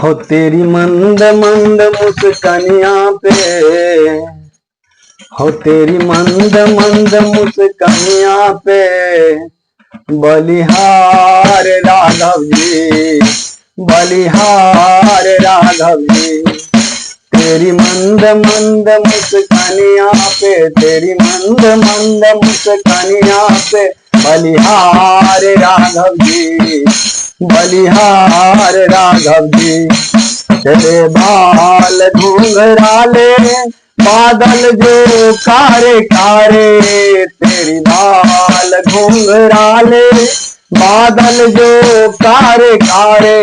हो तेरी मंद मंद मुस्कानियां पे, हो तेरी मंद मंद मुस्कानियां पे बलिहार राघव जी, बलिहार राघव जी। तेरी मंद मंद मुस्कानियां पे, तेरी मंद मंद मुस्कानियां पे बलिहार राघव जी, बलिहार राघव जी। तेरे बाल घुंघराले बादल जो कारे कारे, तेरी बाल घुंघराले बादल जो कारे कारे,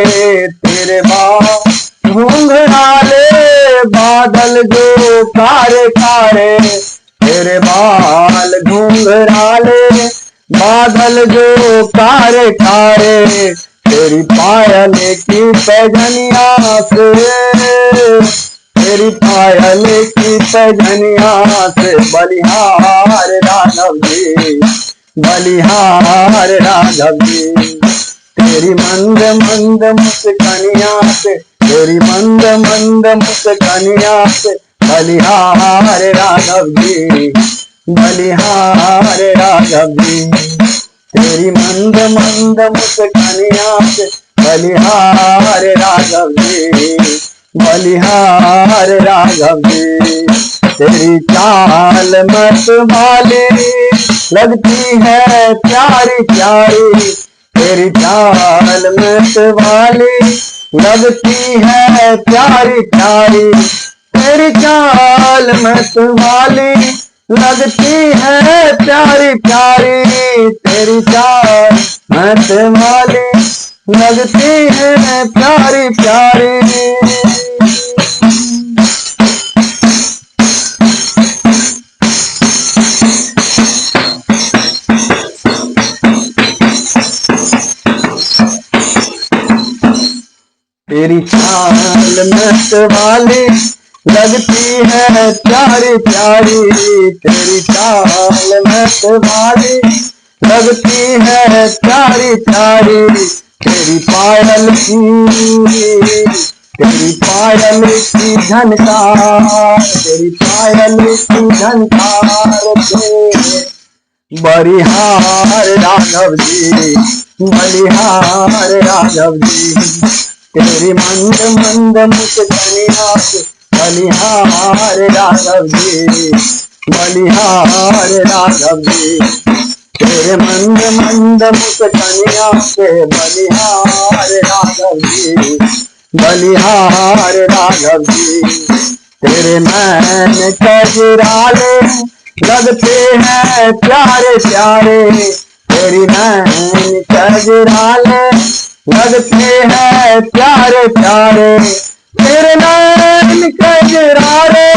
तेरे बाल घुंघराले बादल जो कारे कारे, तेरे बाल घुंघराले बादल जो कारे कारे। तेरी पायल की पैजनिया से, तेरी पायल की पैजनिया से बलिहार राघव जी, बलिहार राघव जी। तेरी मंद मंद मुस्कानिया से, तेरी मंद मंद मुस्कानिया से बलिहार राघव जी, बलिहार राघव जी। तेरी मंद मंद मुस्कानिया से बलिहार राघव जी, बलिहार राघव जी। तेरी चाल मतवाली लगती है प्यारी प्यारी, तेरी चाल मतवाली लगती है प्यारी प्यारी, तेरी चाल मतवाली लगती है प्यारी प्यारी, तेरी चाल मतवाली लगती है प्यारी प्यारी। तेरी चाल मतवाली लगती है प्यारी प्यारी, तेरी चाल मतवाली लगती है प्यारी प्यारी। तेरी पायल की, तेरी पायल की झनकार, तेरी पायल की झनकार से बलिहार राघव जी, बलिहार राघव जी। तेरी मंद मंद मुस्कानिया से बलिहार राघव जी, बलिहार राघव जी। तेरे मंद मंद मुस्कानिया से बलिहार राघव जी, बलिहार राघव जी। तेरे नैन कजराले लगते हैं प्यारे प्यारे, तेरी नैन कजराले लगते हैं प्यारे प्यारे, तेरे नैन कजराले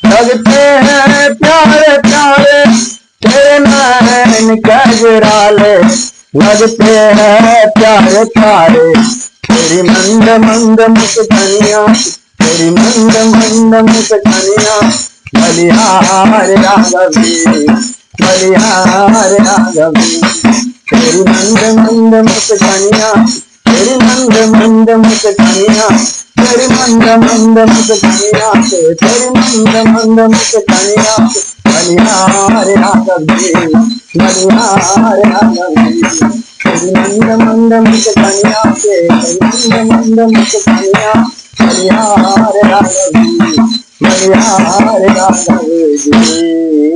लगते हैं प्यारे प्यारे, तेरे नैन कजराले लगते हैं प्यारे प्यारे। तेरी मंद मंद मुस्कानिया, तेरी मंद मंद मुस्कानिया बलिहार राघव जी, बलिहार राघव जी। तेरी मंद मंद मुस्कानिया, तेरी मंद मंद मुस्कानिया, तेरी मंद मंद मुस्कानिया से, तेरी मंद मंद मुस्कानिया से बलिहार राघव जी, बलिहार राघव जी। तेरी मंद मंद मुस्कानिया से, तेरी मंद मंद मुस्कानिया बलिहार राघव जी, बलिहार राघव जी।